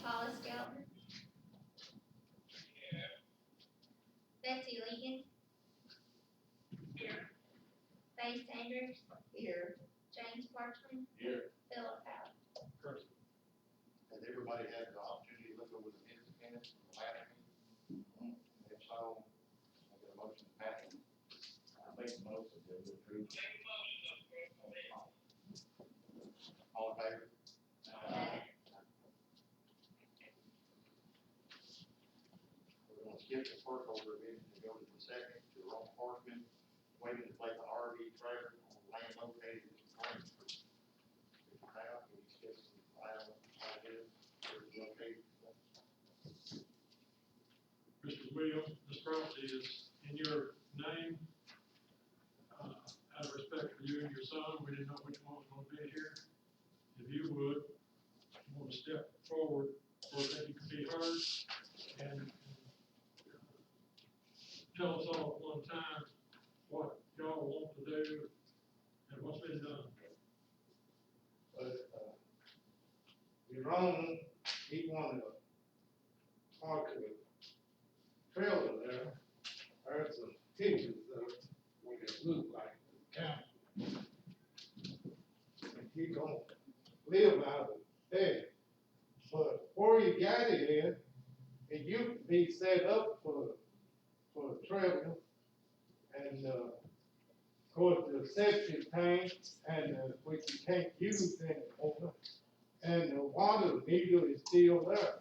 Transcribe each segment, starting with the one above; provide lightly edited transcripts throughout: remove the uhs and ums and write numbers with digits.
Hollis Skelton. Betsy Legan. Here. Faye Sanders. Here. James Parchman. Here. Philip Howard. Has everybody had the opportunity to look over the minutes from the last meeting? If so, I'll get a motion to pass it. I make the motion to approve. All in favor? We're gonna skip the first order of business and go to the second, to Ron Parkman, waiting to place an RV trailer on land located in Spring. If you have, we skip some items, ideas, where it's located. Mr. Williams, this property is in your name. Out of respect for you and your son, we didn't know which one was gonna be here. If you would, want to step forward so that you can be heard and tell us all at one time what y'all want to do and what's been done. But, Ron, he wanted to park a trailer there. There's some pictures of what it looked like in the county. And he gonna live out of there. But where you got it in, it used to be set up for a trailer. And, of course, the septic tank, and, which you can't use anymore. And the water meter is still there.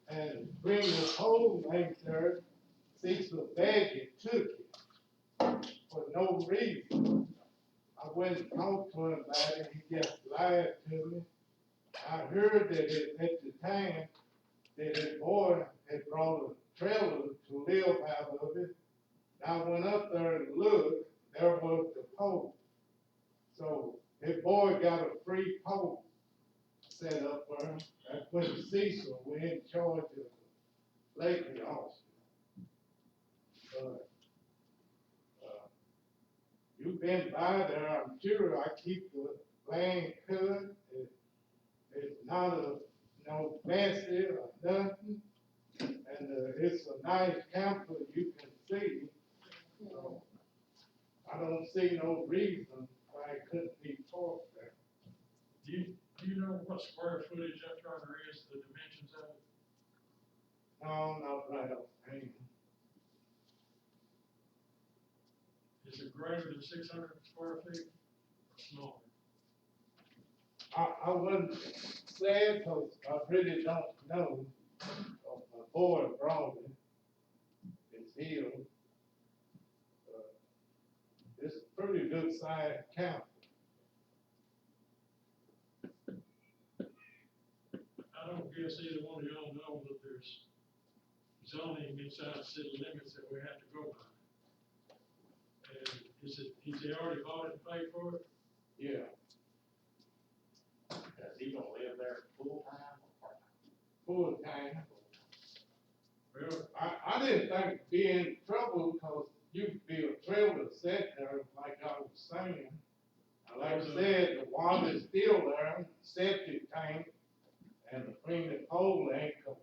And bring the whole length there, Cecil Baggett took it for no reason. I went and talked to him about it, he just lied to me. I heard that at the time, that his boy had brought a trailer to live out of it. I went up there and looked, there was the pole. So his boy got a free pole set up for him. That's when Cecil was in charge of the Lakely office. You've been by there, I'm sure. I keep the land cut. It's not no messy or nothing. And it's a nice camper you can see. So I don't see no reason why it couldn't be parked there. Do you know what square footage that trailer is, the dimensions of it? No, not right offhand. Is it greater than 600 square feet or smaller? I wouldn't say it because I really don't know. My boy brought it. It's healed. It's a pretty good sized camp. I don't guess either one of y'all know that there's zoning inside city limits that we have to go by. And he's already bought it and paid for it? Yeah. Is he gonna live there full time or part time? Full time. Well, I didn't think it'd be in trouble because you could be a trailer set there like I was saying. Like I said, the water's still there, septic tank, and bring the pole in because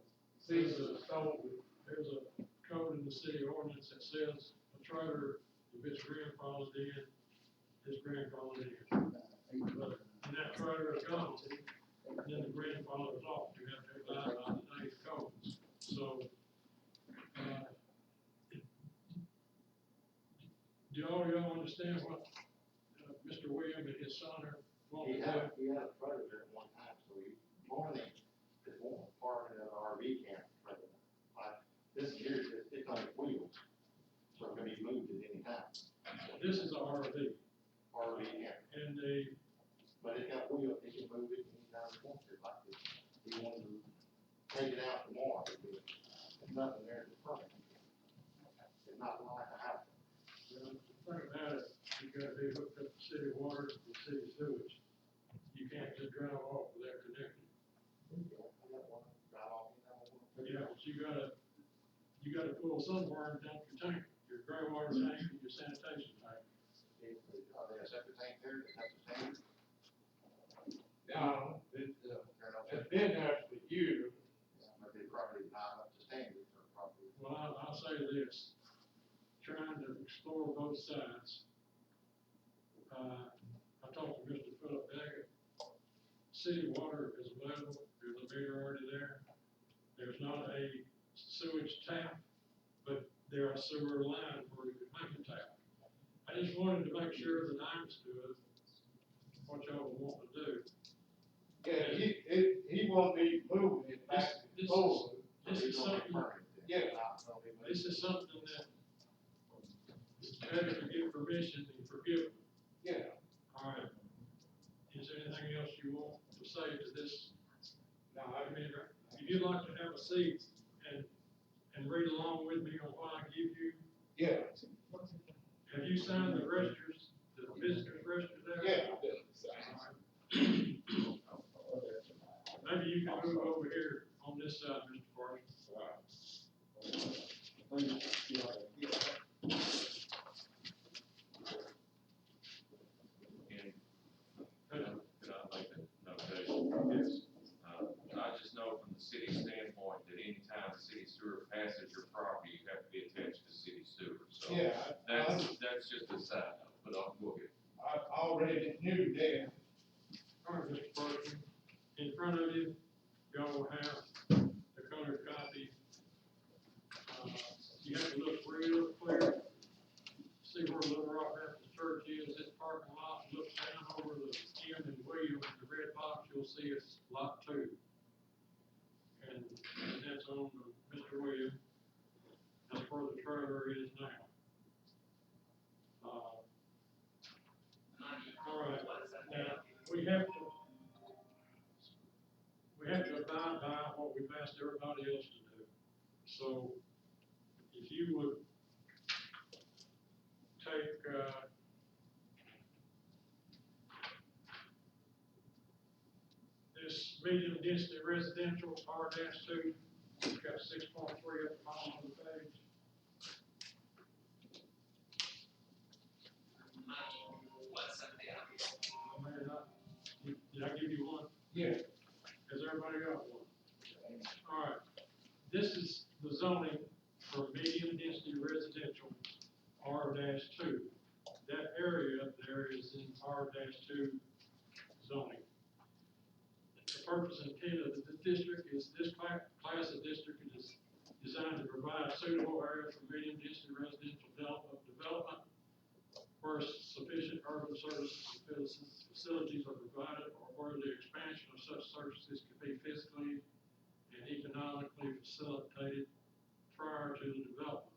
Cecil stole it. there's a code in the city ordinance that says a trailer, if it's grandfathered in, is grandfathered in. And that trailer is gone, then the grandfather is off. You have to abide by today's codes. So, do y'all understand what Mr. William and his son are wanting to do? He had a trailer there at one time, so he morning is one part of the RV camp trailer. This here, it's on wheels, so it can be moved at any time. This is a RV. RV camp, And but it's got wheels, he can move it anytime he wants to, like this. He wanted to take it out tomorrow, there's nothing there to permit. It's not like a house. the thing about it, you gotta be hooked up to city water and city sewage. You can't just drive off without connecting. Yeah, but you gotta pull somewhere and dump your tank, your gray water tank and your sanitation tank. Are they a septic tank there, they have to tank? No, it's been there for you, Maybe probably not up to standard for property. well, I'll say this, trying to explore both sides. I talked to Mr. Philip Daggett. City water is available, there's a meter already there. There's not a sewage tap, but there are sewer lines where you can make a tap. I just wanted to make sure that I understood what y'all want to do. Yeah, he won't be moving it back This- over. This is something, Yeah. this is something that is better to get permission than forgive. Yeah, All right. Is there anything else you want to say to this? no, I mean, if you'd like to have a seat and read along with me on what I give you, yeah, have you signed the registers, the visitors register there? yeah. Maybe you can move over here on this side, Mr. Parsons. Could I make a notation? Yes. I just know from the city standpoint that anytime the city sewer passes your property, you have to be attached to city sewer. So Yeah, that's just a side note, but I'll go ahead. I already knew that. All right, Mr. Parsons, in front of you, y'all will have the colored copy. You have to look real clear, see where Little Rock Baptist Church is, this parking lot, look down over the M and William, the red box, you'll see it's lot 2. And that's on Mr. William, that's where the trailer is now. All right, now, we have to abide by what we've asked everybody else to do. So, if you would take, this medium density residential R-2, it's got 6.3 at the bottom of the page. Did I give you one? Yeah. Has everybody got one? All right, this is the zoning for medium density residential R-2. That area there is in R-2 zoning. The purpose and intent of the district is this class of district is designed to provide suitable areas for medium density residential development where sufficient urban services and facilities are provided or where the expansion of such services can be physically and economically facilitated prior to the development.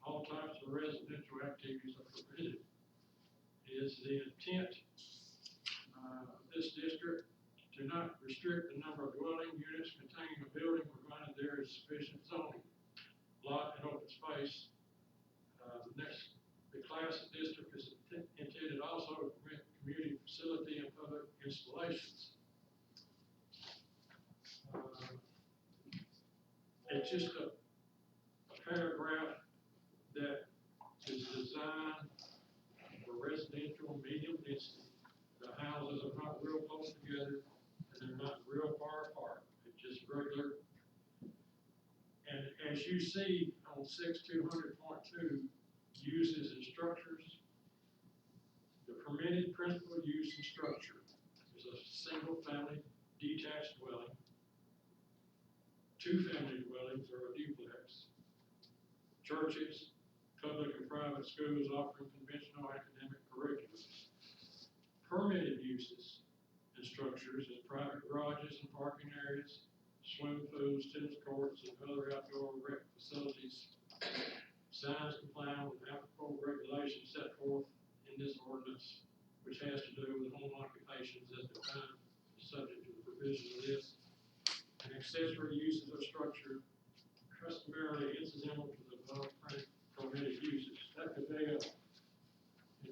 All types of residential activities are permitted. It is the intent of this district to not restrict the number of dwelling units containing a building provided there is sufficient zoning, lot, and open space. The class of district is intended also to permit community facility and public installations. It's just a paragraph that is designed for residential medium density. The houses are not real close together and they're not real far apart. It's just regular. And as you see on 6200.2, uses and structures, the permitted principal use and structure is a single family detached dwelling, 2 family dwellings or a duplex, churches, public and private schools offering conventional academic curriculums. Permitted uses and structures is private garages and parking areas, swimming pools, tennis courts, and other outdoor rec facilities. Signs complying with applicable regulations set forth in this ordinance, which has to do with home occupations as defined, subject to the provision of this. And accessory uses of structure customarily incidental to the above permitted uses. That could be a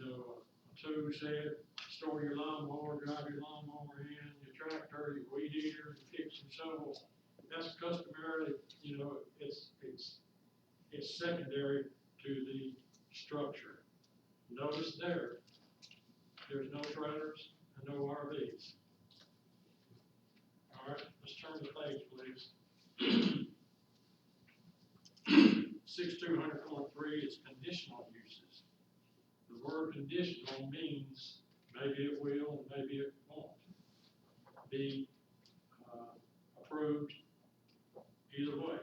tool shed, store your lawnmower, drive your lawnmower in, your tractor, your weed eater, your picks and shovels. That's customarily, it's secondary to the structure. Notice there's no trailers and no RVs. All right, let's turn turn the page, please. 6200.3 is conditional uses. The word conditional means maybe it will and maybe it won't be approved either way.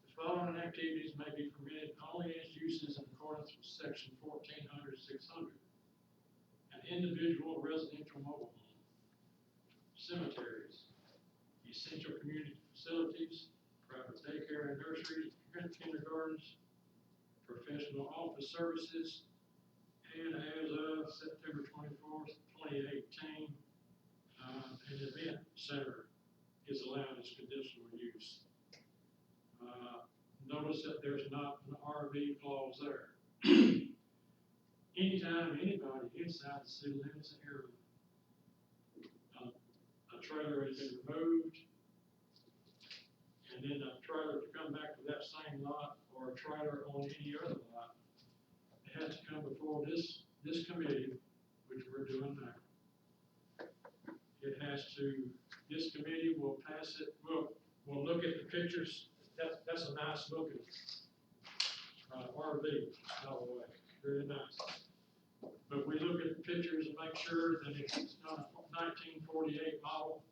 The following activities may be permitted only as uses in accordance with section 1400-600. An individual residential mobile home, cemeteries, essential community facilities, private daycare and nurseries, kindergartens, professional office services, and as of September 24th, 2018, an event center is allowed as conditional use. Notice that there's not an RV clause there. Anytime anybody inside the city limits area, a trailer has been removed, and then a trailer to come back to that same lot or a trailer on any other lot, it has to come before this committee, which we're doing now. It has to, this committee will pass it, we'll look at the pictures. That's a nice looking RV, by the way, very nice. But we look at the pictures and make sure that if it's not a 1948 model,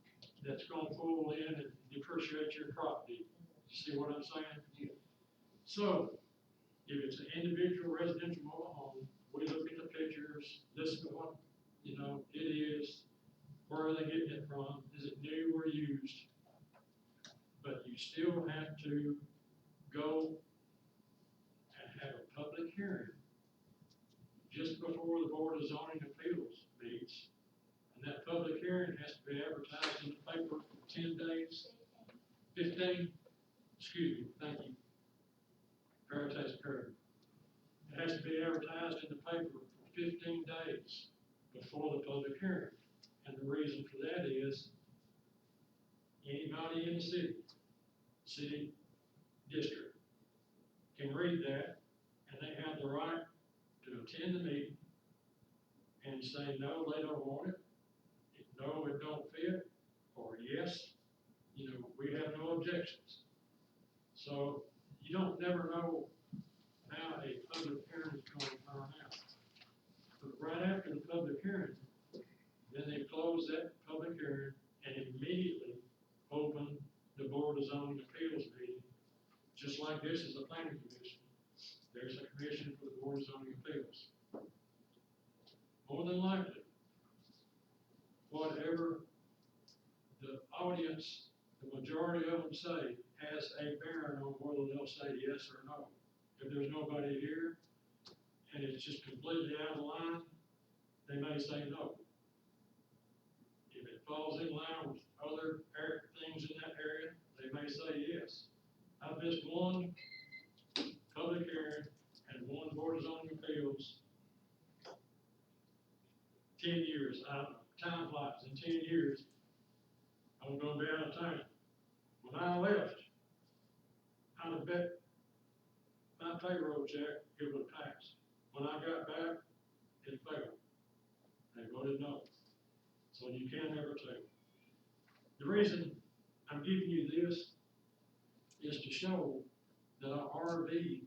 that's going to pull in and depreciate your property. You see what I'm saying? Yeah. So, if it's an individual residential mobile home, we look at the pictures, listen to what, it is, where are they getting it from, is it new or used? But you still have to go and have a public hearing just before the Board of Zoning Appeals meets. And that public hearing has to be advertised in the paper for 10 days, 15, excuse me, thank you. Parenthesis period. It has to be advertised in the paper for 15 days before the public hearing. And the reason for that is anybody in the city district can read that, and they have the right to attend the meeting and say, no, they don't want it, no, it don't fit, or yes, we have no objections. So you don't never know how a public hearing is going to turn out. But right after the public hearing, then they close that public hearing and immediately open the Board of Zoning Appeals meeting. Just like this is a planning commission, there's a commission for the Board of Zoning Appeals. More than likely, whatever the audience, the majority of them say, has a bearing on whether they'll say yes or no. If there's nobody here and it's just completely out of line, they may say no. If it falls in line with other things in that area, they may say yes. I've missed one public hearing and one Board of Zoning Appeals 10 years. I don't know, time flies. In 10 years, I'm going to be out of town. When I left, I'd have bet my payroll check, it would pass. When I got back, it failed. They voted no. So you can't ever tell. The reason I'm giving you this is to show that an RV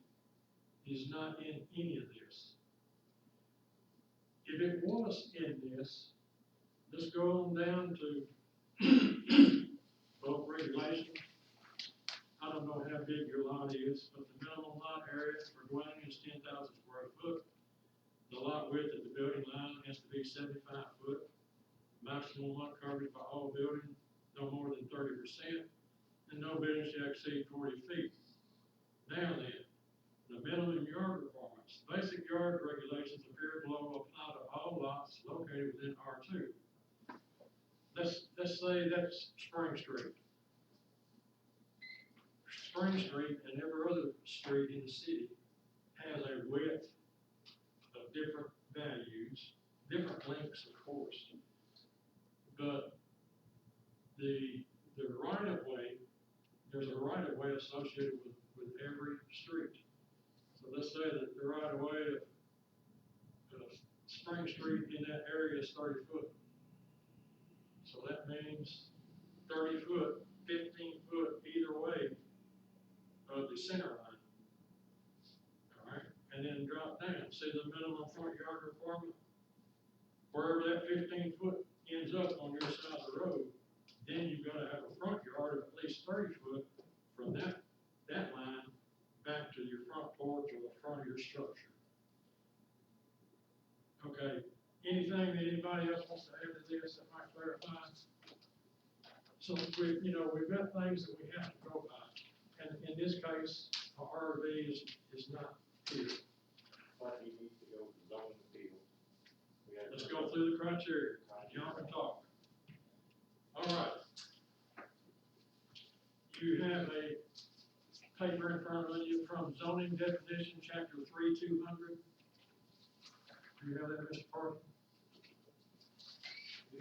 is not in any of this. If it was in this, let's go on down to bulk regulation. I don't know how big your lot is, but the minimum lot area for dwelling is 10,000 square foot. The lot width at the building line has to be 75 foot. Maximum lot coverage by all buildings, no more than 30%, and no building shall exceed 40 feet. Now then, the minimum yard requirements. Basic yard regulations appear below apply to all lots located within R2. Let's say that's Spring Street. Spring Street and every other street in the city has a width of different values, different lengths, of course. But the right of way, there's a right of way associated with every street. So let's say that the right of way of Spring Street in that area is 30 foot. So that means 30 foot, 15 foot either way of the center line. All right, and then drop down, see the minimum front yard requirement? Wherever that 15 foot ends up on your side of the road, then you've gotta have a front yard of at least 30 foot from that line back to your front porch or the front of your structure. Okay, anything that anybody else wants to add to this that might clarify? So we've got things that we have to go by, and in this case, a RV is not here. But he needs to go to zoning appeal. We had- Let's go through the criteria, y'all can talk. All right. You have a paper in front of you from zoning definition, chapter 3/200. Do you have that, Mr. Parker?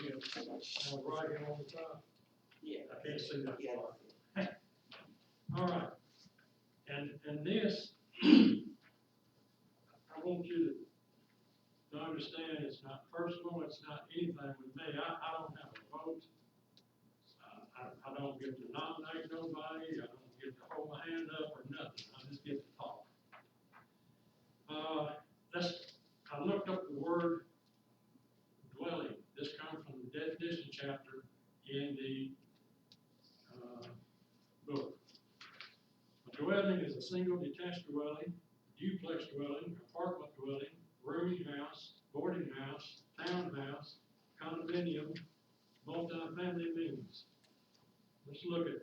Yeah. Right here on the top. Yeah. I can't see that Yeah. far. All right. And this, I want you to understand it's not personal, it's not anything with me. I don't have a vote. I don't get to nominate nobody, I don't get to hold my hand up or nothing, I just get to talk. I looked up the word dwelling, this comes from the definition chapter in the, book. A dwelling is a single detached dwelling, duplex dwelling, apartment dwelling, rooming house, boarding house, townhouse, condominium, multifamily means. Let's look at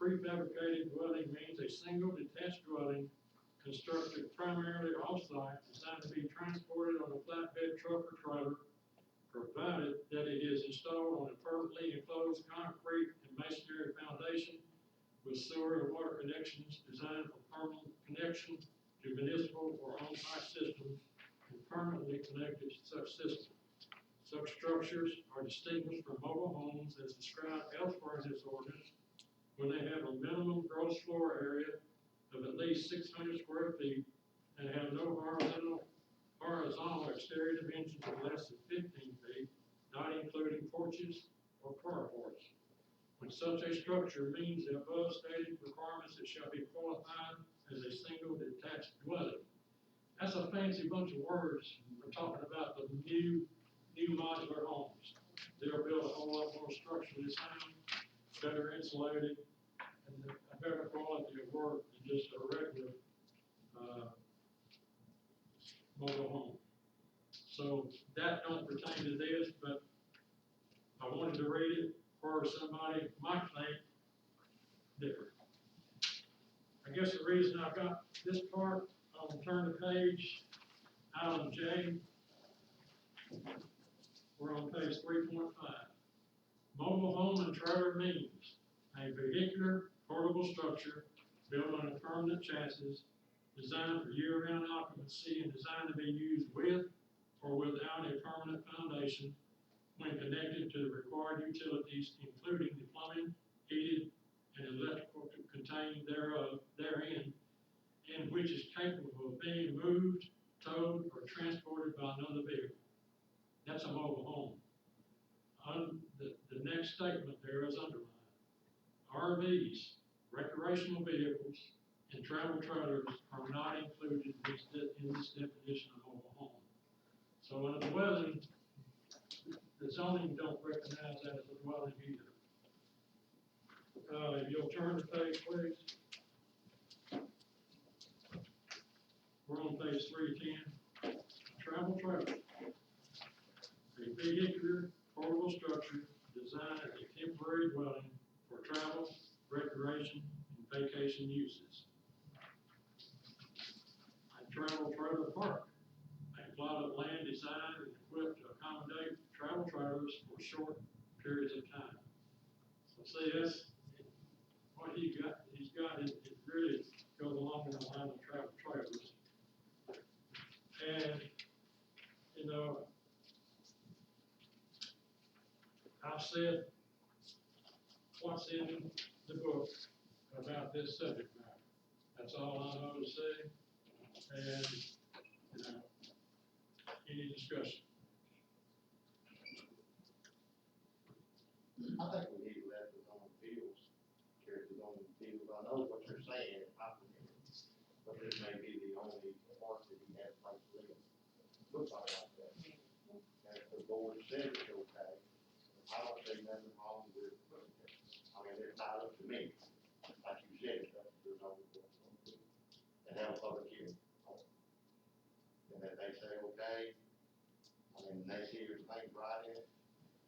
prefabricated dwelling means a single detached dwelling constructed primarily off-site, designed to be transported on a flatbed truck or trailer, provided that it is installed on a permanently enclosed concrete and masonry foundation with sewer and water connections designed for permanent connection to municipal or on-site systems and permanently connected to such systems. Such structures are distinguished from mobile homes as described elsewhere in this ordinance when they have a minimum gross floor area of at least 600 square feet and have no horizontal exterior dimensions of less than 15 feet, not including porches or carports. When such a structure meets the above stated requirements, it shall be qualified as a single detached dwelling. That's a fancy bunch of words. We're talking about the new modular homes. They're built a whole lot more structurally sound, better insulated, and a better quality of work than just a regular mobile home. So that don't pertain to this, but I wanted to read it for somebody might think different. I guess the reason I've got this part, I'll turn the page, item J. We're on page 3.5. Mobile home and trailer means a vehicular portable structure built on a permanent chassis, designed for year-round occupancy and designed to be used with or without a permanent foundation when connected to the required utilities, including the plumbing, heated, and electrical contained therein, and which is capable of being moved, towed, or transported by another vehicle. That's a mobile home. The next statement there is underlined. RVs, recreational vehicles, and travel trailers are not included in this definition of mobile home. So in a dwelling, the zoning don't recognize that as a dwelling either. If you'll turn the page, please. We're on page 310. Travel trailer. A vehicular portable structure designed as a temporary dwelling for travel, recreation, and vacation uses. A travel trailer park. A plot of land designed and equipped to accommodate travel trailers for short periods of time. So see, that's what he's got, it really goes along in the line of travel trailers. And, I've said what's in the book about this subject matter. That's all I know to say. And, any discussion? I think we board says it's okay, I don't see nothing wrong with, I mean, it's not up to me, like you said, it's up to the zoning board. And have a public hearing. And if they say, okay, I mean, they see everything right in it,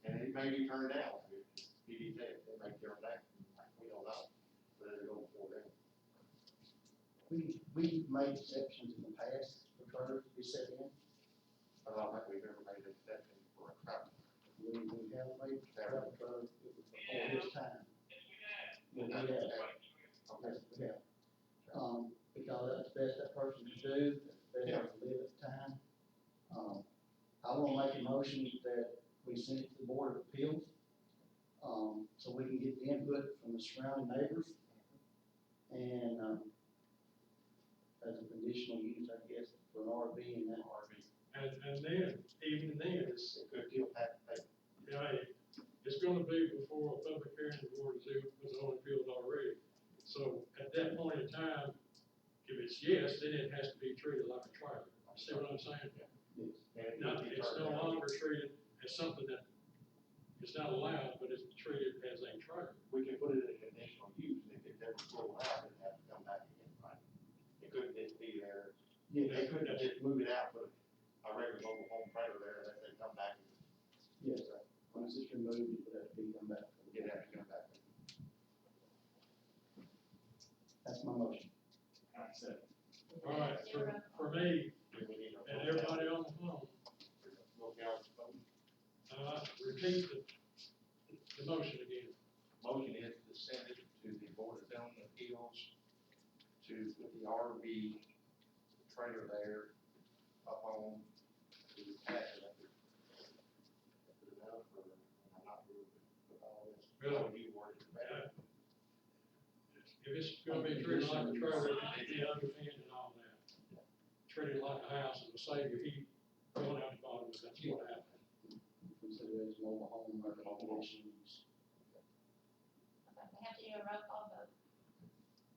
and it may be turned down, if PD said, it may turn down, we don't know, but it'll go before them. We made exceptions in the past for trailers to be set in. I don't think we've ever made an exception for a truck. We have made travel trailers, it was before his time. Yeah, we have. Okay. Yes, we have. Because that's the best that person can do, that's the best they can live at the time. I wanna make a motion that we send it to the Board of Appeals, so we can get the input from the surrounding neighbors. And, as a conditional use, I guess, for an RV and that RV. And then, even then, it's, It could deal that, it's gonna be before a public hearing, the board is in, because the only field already. So at that point in time, if it's yes, then it has to be treated like a trailer. See what I'm saying? Yes. and it Not, could be it's turned no down. longer treated as something that is not allowed, but it's treated as a trailer. We can put it in conditional use, and if it's ever rolled out, it has to come back again, right? It couldn't just be there, Yeah, they couldn't just move it out, put a regular mobile home trailer there, unless they come back and yes, once it's removed, it would have to be come back. get out and come back. That's my motion. All right, for me Do we need a and everybody on the phone, Look out, vote. repeat the motion again. Motion is to send it to the Board of Zoning Appeals to put the RV trailer there up on the path. Enough, or, I'm not really, with all this. Really? You worried about it. If it's gonna be treated like a trailer, it needs to be underpinned and all that. Treated like a house, and save your heat going out the bottom, that's what happened. Consider it as mobile home or conditional use. Okay, we have to do a roll call vote.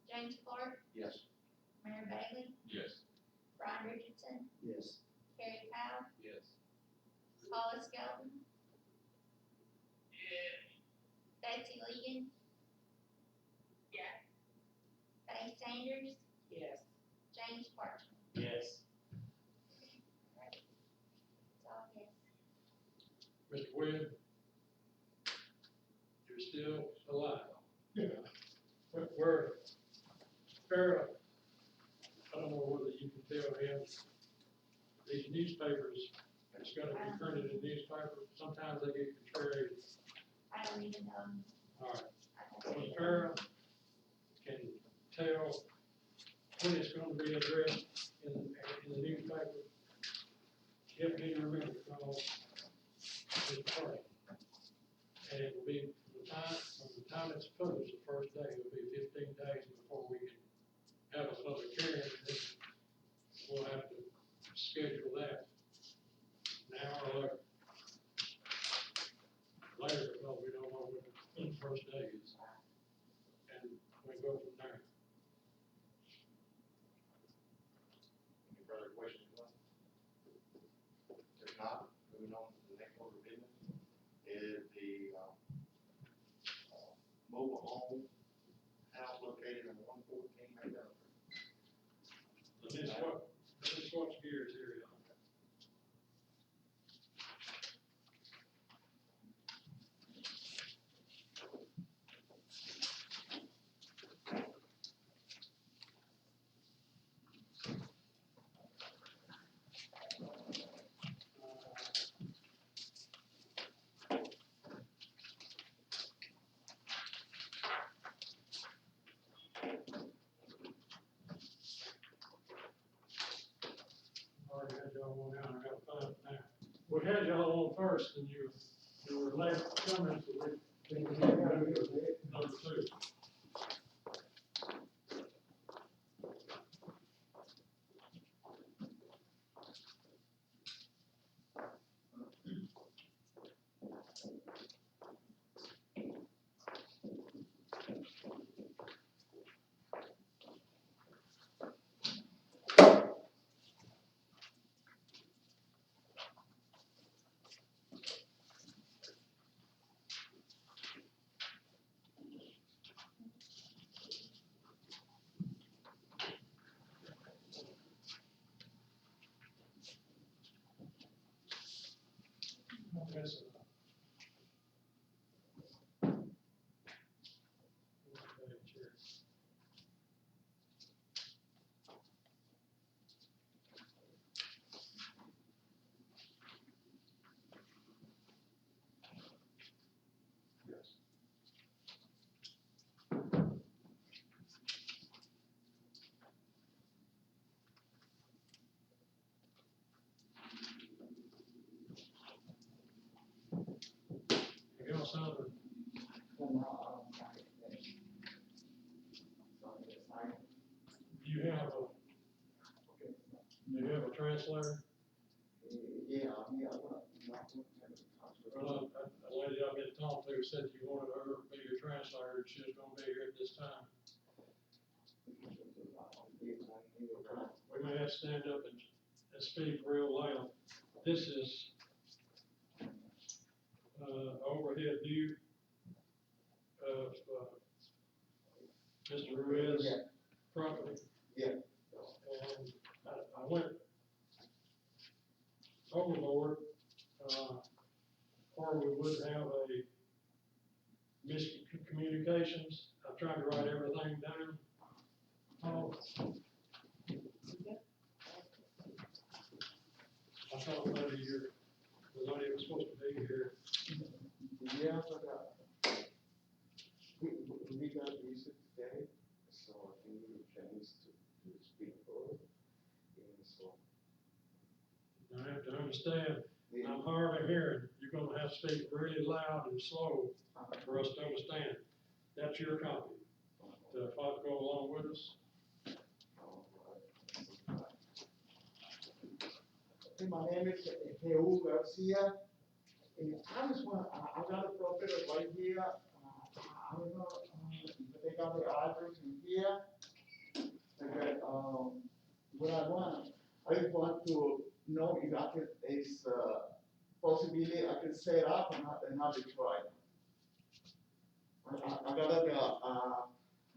James Clark, Yes. Mayor Bailey, Yes. Brian Richardson, Yes. Terry Powell, Yes. Paula Skelton. Betsy Legan. Yes. Faye Sanders, Yes. James Parchman. Yes. That's all yes. Mr. Webb, you're still alive. Yeah. We're, fair, I don't know whether you can tell him, these newspapers, it's gotta be printed in newspaper, sometimes they get contrary. I don't even know. All right, I don't when know. Farrah can tell when it's gonna be addressed in the newspaper, get me to remember to call Mr. Park. And it will be, from the time it's published, the first day, it'll be 15 days before we can have a public hearing, and then we'll have to schedule that now or later. Later, because we don't know when the first day is. And we go from there. Any further questions? If not, moving on to the next order of business is the, mobile home house located in 114 Mayville. Let me switch gears here, y'all. Already had y'all on down, I got five now. We had y'all on first, and you were late coming, so we number two. messing up. Okay, Chair. Yes. You got something? Do you have a translator? Well, a lady I've been talking to said you wanted her to be your translator, and she was gonna be here at this time. We may have to stand up and speak real loud. This is, overhead view of, Mr. Ruiz's property. Yeah. And I went overboard, or we would have a miscommunications. I tried to write everything down. Oh. I thought maybe the lady was supposed to be here. Yeah, but, we got visit today, so I think we have a chance to speak further. And so, I have to understand, yeah, I'm hard of hearing. You're gonna have to speak really loud and slow for us to understand. That's your copy. The folks go along with us. Hey, my name is Heu Garcia, and I just want, I got a property right here, I don't know, if they got the address in here. Okay, what I just want to know if I can, is, possibility I can set up and have it try. I got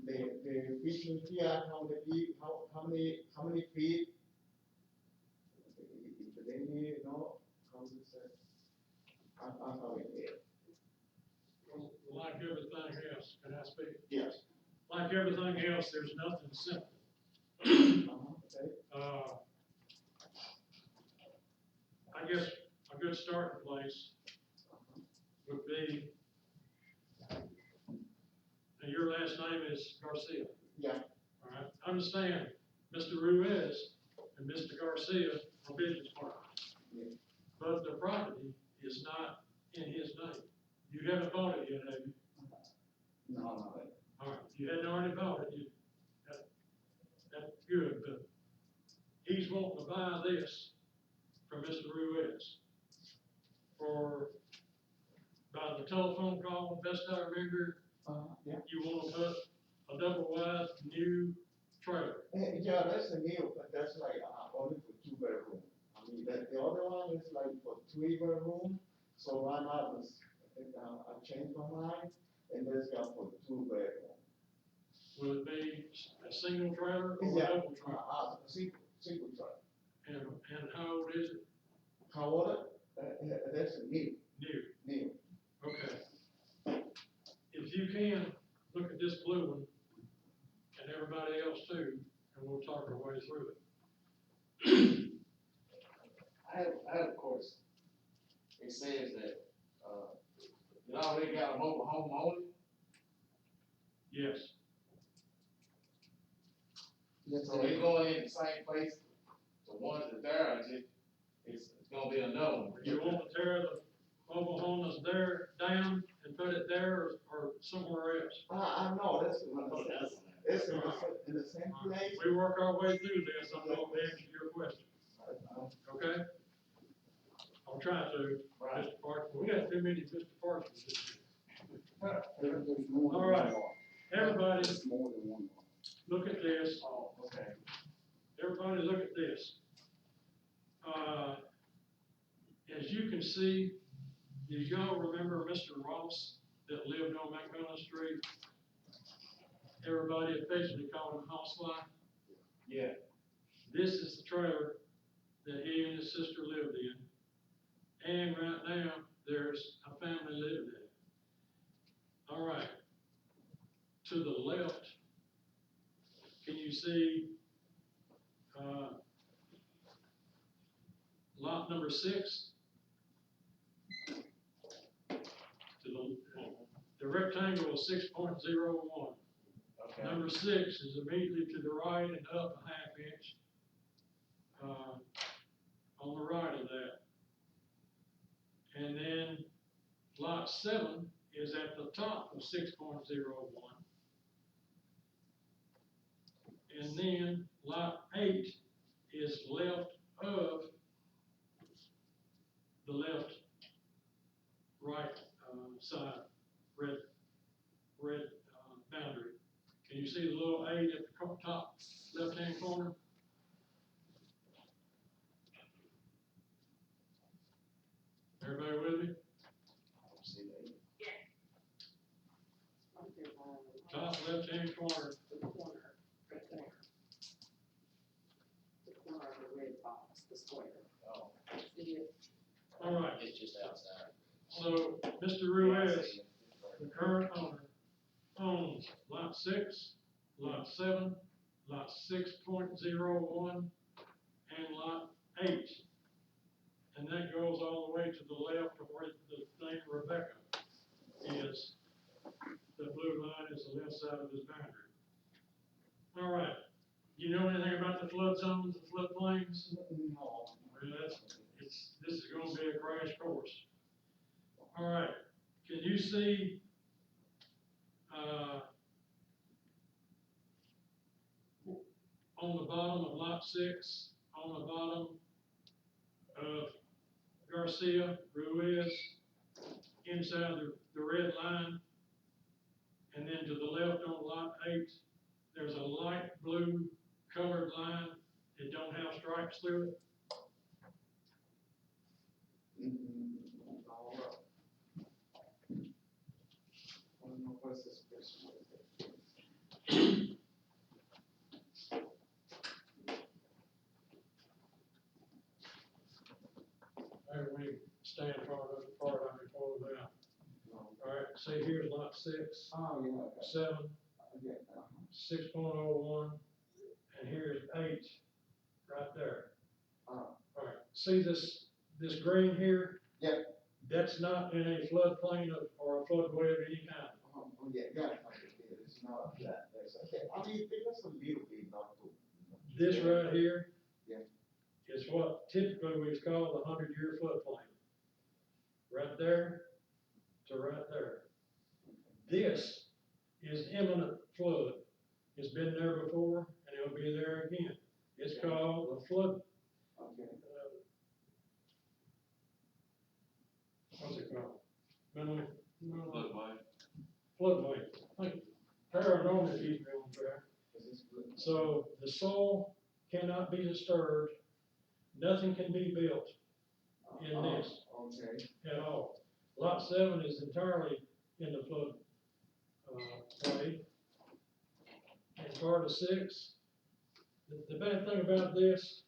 the vision here, how many feet, if they need, you know, how to say, I'm having it. Like everything else, can I speak? Yes. Like everything else, there's nothing simple. Okay. I guess a good starting place would be, and your last name is Garcia. Yeah. All right, understand, Mr. Ruiz and Mr. Garcia are business partners. Yeah. But the property is not in his name. You haven't bought it yet, have you? No. All right, if you hadn't already bought it, that's good, but he's wanting to buy this from Mr. Ruiz for, by the telephone call, best I remember, Yeah. you want to put a double wide new trailer. Yeah, that's a new, but that's like, only for 2 bedroom. I mean, the other one is like for 3 bedroom, so right now, I think, I changed my mind, and this got for 2 bedroom. Will it be a single trailer or a Yeah, double trailer? single truck. And how old is it? How old? That's a new. New. Okay. If you can, look at this blue one, and everybody else too, and we'll talk our way through it. I have a question. It says that, you already got a mobile home on it, Yes, so it's going in the same place, the ones that there, it's gonna be another one. you want to tear the mobile home that's there down and put it there or somewhere else? No, that's the one. It's in the same place. We work our way through this, I'm going to answer your question, okay? I'll try to, Right. Mr. Parker, we got too many Mr. Parkers. There's more than All right. one lot. Everybody, There's more than one lot. look at this, Oh, okay. everybody look at this. As you can see, do y'all remember Mr. Ross that lived on McMillan Street? Everybody affectionately called him Housefly. Yeah. This is the trailer that he and his sister lived in. And right now, there's a family living in it. All right, to the left, can you see, lot number 6? The rectangle is 6.01. Okay. Number 6 is immediately to the right and up a half inch, on the right of that. And then lot 7 is at the top of 6.01. And then lot 8 is left of the left, right, side, red, boundary. Can you see the little 8 at the top left-hand corner? Everybody with me? Top left-hand corner. The corner. The corner of the red box, the square. Oh. See it? All right, It's just outside. so Mr. Ruiz, the current owner, owns lot 6, lot 7, lot 6.01, and lot 8. And that goes all the way to the left of where the thing Rebecca is. The blue line is the left side of his boundary. All right, you know anything about the flood zones and floodplains? No. Well, this is gonna be a crash course. All right, can you see, on the bottom of lot 6, on the bottom of Garcia, Ruiz, inside the red line, and then to the left on lot 8, there's a light blue colored line that don't have stripes through it? There we stand far enough apart, I can pull it out. All right, see here's lot 6, Oh, yeah, okay. 7, Yeah. 6.01, and here's 8, right there. Oh. All right, see this green here? Yeah. That's not in a floodplain or a floodway of any kind. Oh, yeah, yeah, it's not that, that's, okay, I mean, that's a little bit not too. This right here. Yeah. Is what typically we call the 100-year floodplain. Right there to right there. This is imminent flood. It's been there before and it'll be there again. It's called a flood, Okay. what's it called? Minimum, Floodway. floodway. Thank you. Paranormal keeps me on track. So the soil cannot be disturbed. Nothing can be built in this Okay. at all. Lot 7 is entirely in the flood, plain. And part of 6, the bad thing about this,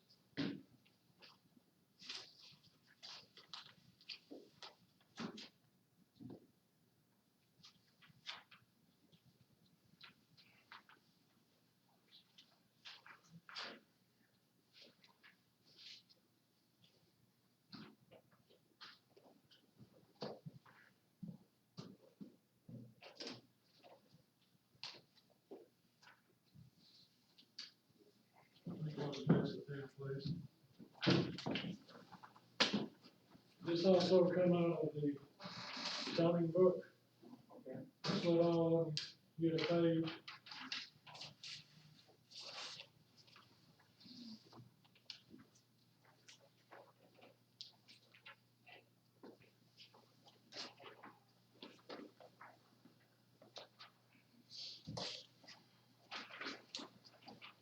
this also come out of the zoning book. Okay. That's what all of them get a page.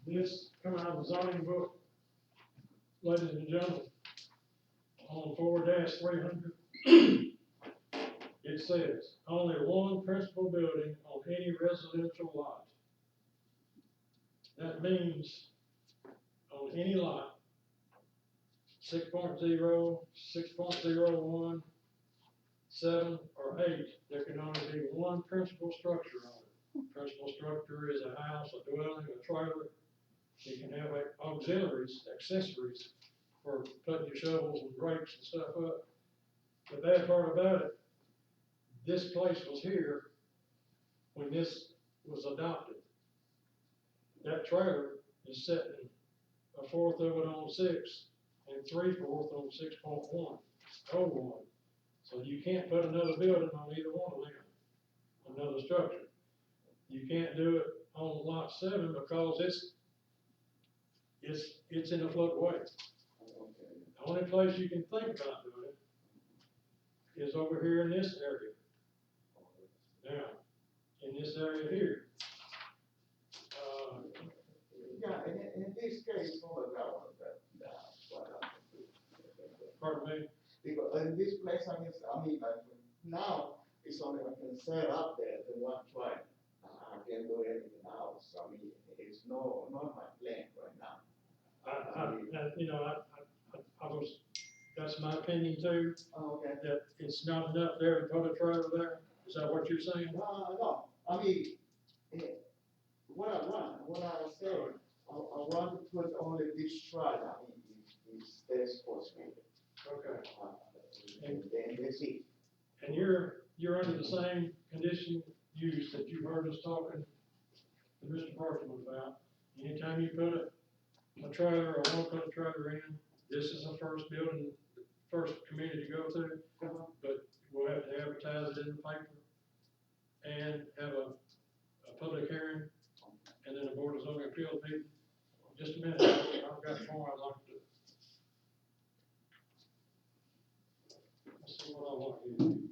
This come out of the zoning book, ladies and gentlemen, on 4-300. It says, only one principal building on any residential lot. That means on any lot, 6.0, 6.01, 7 or 8, there can only be one principal structure on it. Principal structure is a house, a dwelling, a trailer. You can have auxiliaries, accessories for putting your shovels and rakes and stuff up. The bad part about it, this place was here when this was adopted. That trailer is sitting 1/4 of it on 6 and 3/4 on 6.1, 01. So you can't put another building on either one of them, another structure. You can't do it on lot 7 because it's in a floodway. The only place you can think about doing it is over here in this area. Now, in this area here. Yeah, in this case, what about Pardon me? because in this place, like, now, it's only I can set up there, the one try. I can't do anything else, it's not my plan right now. That's my opinion too, Oh, okay. that it's not enough there to put a trailer there. Is that what you're saying? No, what I said, I want to put only this try, if there's possibility. Okay. And then that's it. And you're under the same condition use that you heard us talking to Mr. Parchman about. Anytime you put a trailer or want to put a trailer in, this is the first building, the first community to go to, but we'll have to advertise it in the paper and have a public hearing, and then the Board of Zoning Appeals meeting. Just a minute, I've got more I'd like to do. Let's see what I want to do.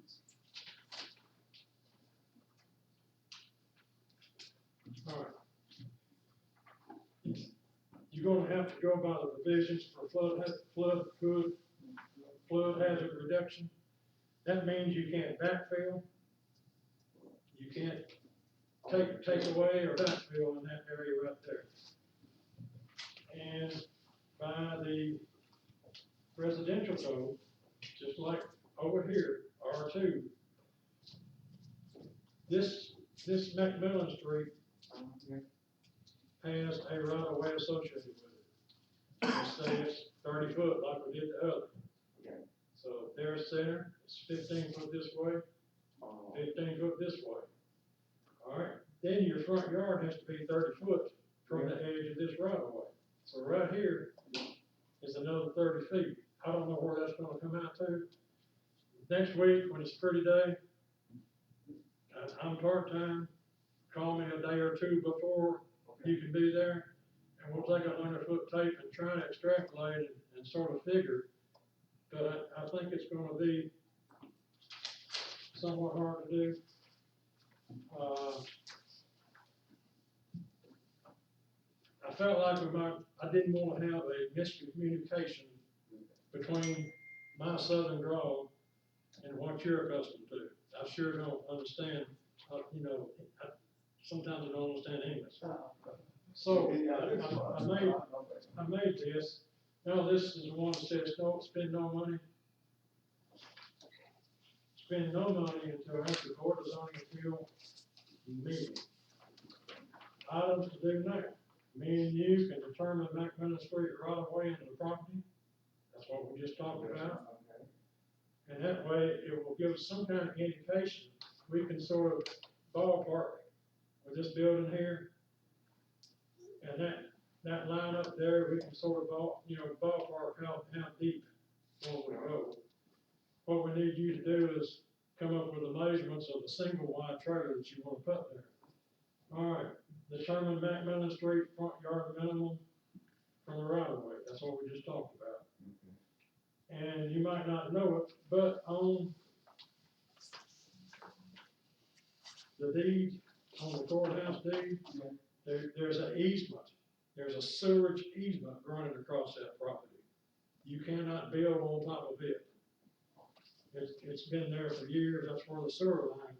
All right. You're gonna have to go by the provisions for flood hazard reduction. That means you can't backfill. You can't take away or backfill in that area right there. And by the residential code, just like over here, R2, this McMillan Street has a right of way associated with it. Let's say it's 30 foot like we did the other. Okay. So there's center, it's 15 foot this way, 15 foot this way. All right, then your front yard has to be 30 foot from the edge of this right of way. So right here is another 30 feet. I don't know where that's gonna come out to. Next week, when it's a pretty day, I'm part-time, call me a day or two before you can be there, and we'll take 100-foot tape and try to extrapolate and sort of figure. But I think it's gonna be somewhat hard to do. I felt like I didn't want to have a miscommunication between my southern drawl and what you're accustomed to. I sure don't understand, sometimes I don't understand English. So I made this. Now this is one that says don't spend no money. Spend no money until after the Board of Zoning Appeal meeting. Items to do now. Me and you can determine McMillan Street right away into the property. That's what we just talked about. And that way it will give us some kind of indication. We can sort of ballpark with this building here. And that line up there, we can sort of ballpark how deep will we go. What we need you to do is come up with the measurements of the single wide trailer that you want to put there. All right, determine McMillan Street front yard minimum from the right of way. That's what we just talked about. And you might not know it, but on the deed, on the courthouse deed, there's an easement. There's a sewerage easement running across that property. You cannot build on top of it. It's been there for years. That's where the sewer line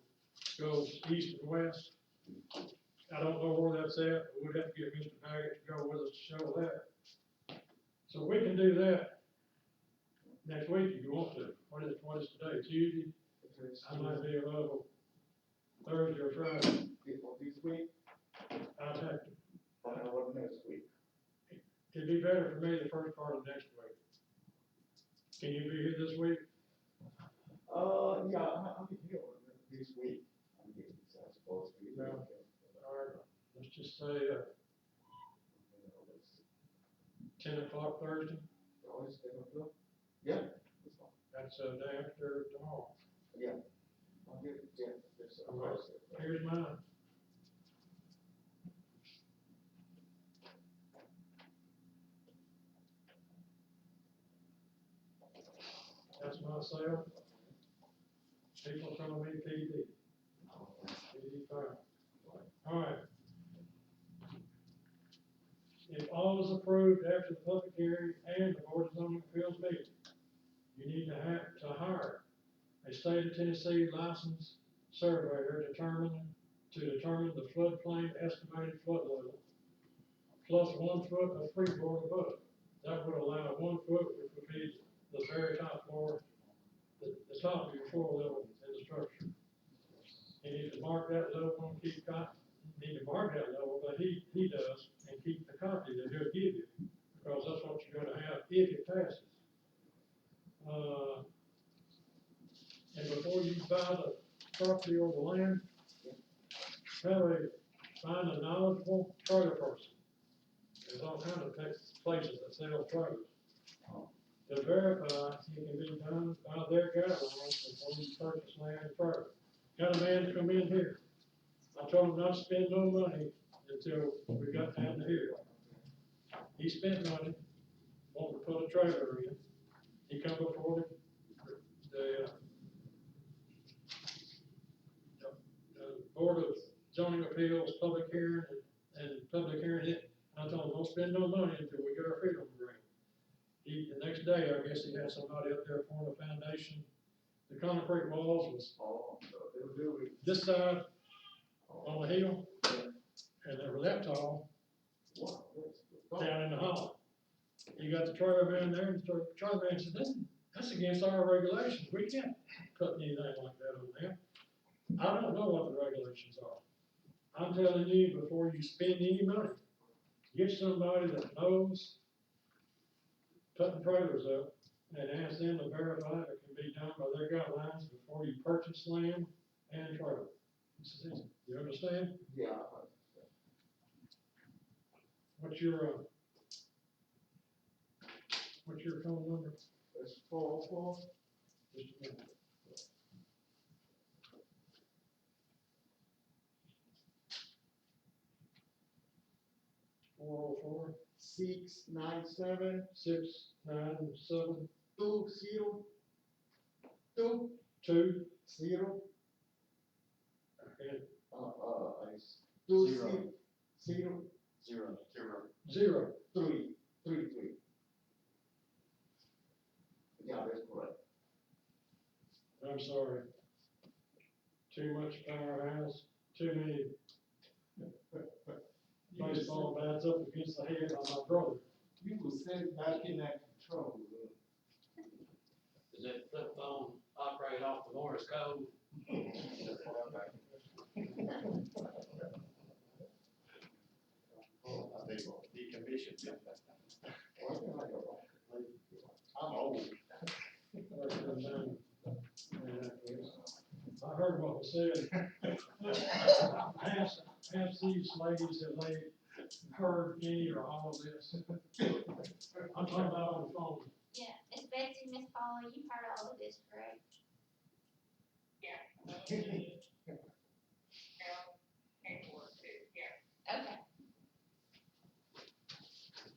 goes east and west. I don't know where that's at, but we'd have to get Mr. Baggett to go with us to show that. So we can do that next week if you want to. What is today, Tuesday? I might be available Thursday or Friday. Before this week, I'll have to, or what next week? it'd be better for me the first part of next week. Can you be here this week? Yeah, I'll be here this week. I mean, it's supposed to be. No. All right, let's just say, 10 o'clock Thursday, Oh, it's 10 o'clock? Yeah, it's fine. that's the day after tomorrow. Yeah. I'll get it, yeah, it's, All right. Here's mine. That's my cell. People calling me PD. PD fire. All right. If all is approved after the public hearing and the Board of Zoning Appeals meeting, you need to hire a state of Tennessee licensed surveyor to determine the floodplain estimated flood level, plus 1 foot of freeboard above. That would allow 1 foot, which would be the very top floor, the top of your floor level in the structure. You need to mark that level and keep need to mark that level, but he does, and keep the copy that he'll give you, because that's what you're gonna have if it passes. And before you buy the property or the land, find a knowledgeable trailer person. There's all kinds of places that sell trailers. To verify it can be done by their guidelines before you purchase land and trailer. Got a man to come in here. I told him not to spend no money until we got down to here. He spent money, wanted to put a trailer in. He come before the Board of Zoning Appeals, public hearing, and public hearing it. I told him, don't spend no money until we get our feet on the ground. The next day, I guess he had somebody up there pouring a foundation. The concrete walls was Oh, so they'll do it. this side on the hill, and they were that tall Wow, that's down in the hollow. You got the trailer man there, and the trailer man said, that's against our regulations. We can't put anything like that on there. I don't know what the regulations are. I'm telling you, before you spend any money, get somebody that knows putting trailers up and ask them to verify if it can be done by their guidelines before you purchase land and trailer. You understand? Yeah. What's your phone number? It's 404. Just a minute. 404 697 697 20 2 0. okay, It's 20 Zero. 0. 333. Yeah, that's correct. I'm sorry. Too much powerhouse, too many baseball bats up against the head of my brother. You will sit back in that control room. Does that flip phone operate off the Morse code? I think decommissioned it. I'm old. I heard what was said. Ask these ladies if they heard any or all of this. I'm talking about on the phone. Yeah, it's Betsy, Miss Paula, you heard all of this, correct? Okay.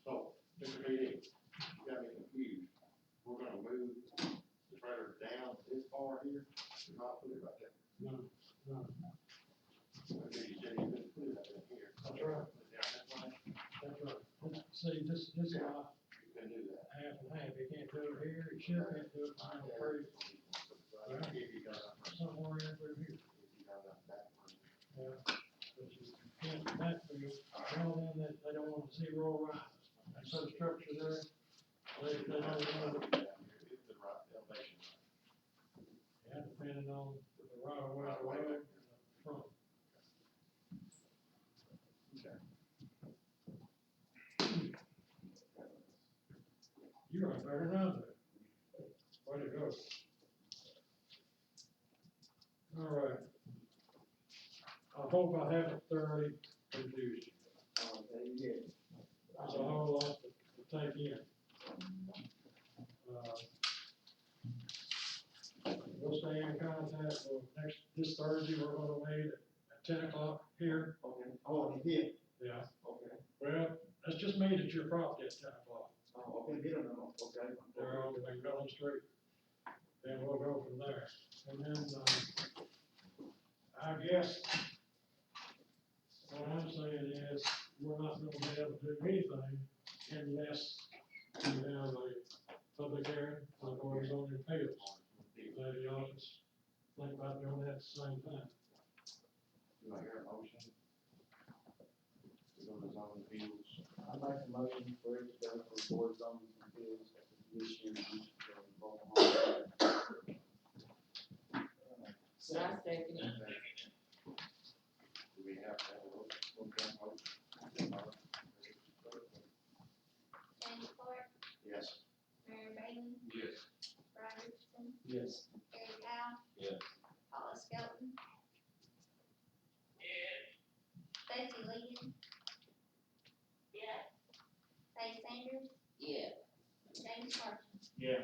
So, Mr. PD, you got me confused. We're gonna move the trailer down this far here, not put it right there. No. Maybe you said you couldn't put it right in here. That's right. Put it down that way. That's right. See, this is not You can do that. half and half. You can't do it here, you sure can't do it behind the tree, If you got that, somewhere in through here. if you got that one. Yeah. But you can't backfill, tell them that they don't want zero rise. That's a structure there, they don't want, Down here, it's the right elevation. yeah, depending on the right of way of the road and the front. You're right there around there. Way to go. All right. I hope I haven't thoroughly confused you. Yeah. There's a whole lot to take in. We'll stay in contact, this Thursday, we're gonna meet at 10 o'clock here. Okay, oh, yeah, Yeah, okay, well, let's just meet at your property at 10 o'clock. oh, okay, we don't know, okay. There on McMillan Street. Then we'll go from there. And then, I guess, what I'm saying is, we're not gonna be able to do anything unless we have a public hearing on the zoning appeals. Maybe y'all just think about doing that at the same time. Do I hear a motion? To go to zoning appeals. I make a motion for it to go for board zoning appeals this year. So I second it. Do we have to have a motion? James Clark, Yes. Mary Bailey, Yes. Brian Richardson, Yes. Gary Powell. Yes. Paula Skelton. Stacy Lincoln. Yeah. Faye Sanders, Yeah. James Parson. Yeah.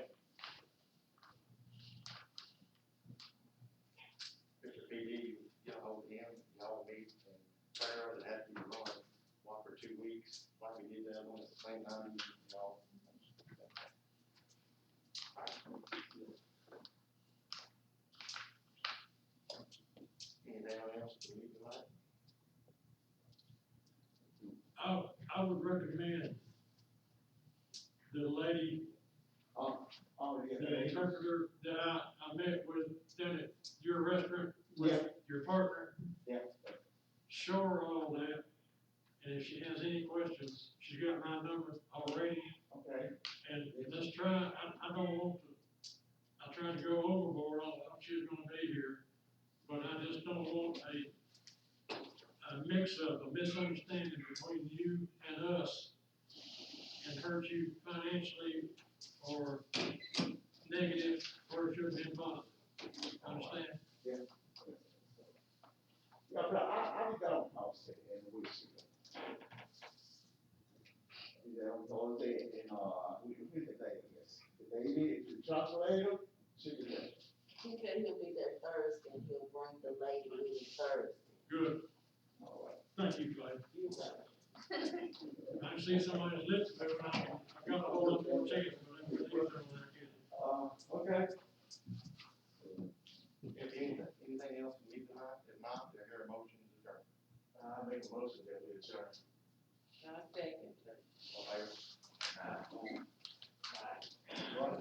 Mr. PD, y'all him, y'all meet and prayer that had to be run, one for 2 weeks, why we did that one at the same time, y'all. Anything else to meet tonight? I would recommend the lady, Oh, yeah. the interpreter that I met with down at your restaurant Yeah. with your partner. Yeah. Show her all that, and if she has any questions, she's got my number already, Okay, and let's try, I don't want to, I tried to go overboard, I thought she was gonna be here, but I just don't want a mix-up, a misunderstanding between you and us, and hurt you financially or negative, or it should have been positive. Understand? yeah, but I got a house in the weeks ago. Yeah, all day, we the day, yes. The baby, if you translate it, she can do it. He said he'll be there Thursday, and he'll bring the lady with him Thursday. Good, All right. thank you, Clay. You got it. I see somebody's lips moving, I've got to hold up your chance, but I'm gonna leave it on there again. Okay. If anything else to meet tonight, if not, do I hear a motion to adjourn? I make a motion that we adjourn. I second it. All in favor?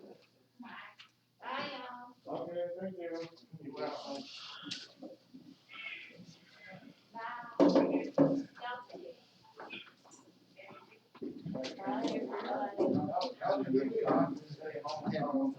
Bye, y'all. Okay, thank you. You welcome. Bye. Y'all too. Bye, everybody. Y'all do a good job. Stay home.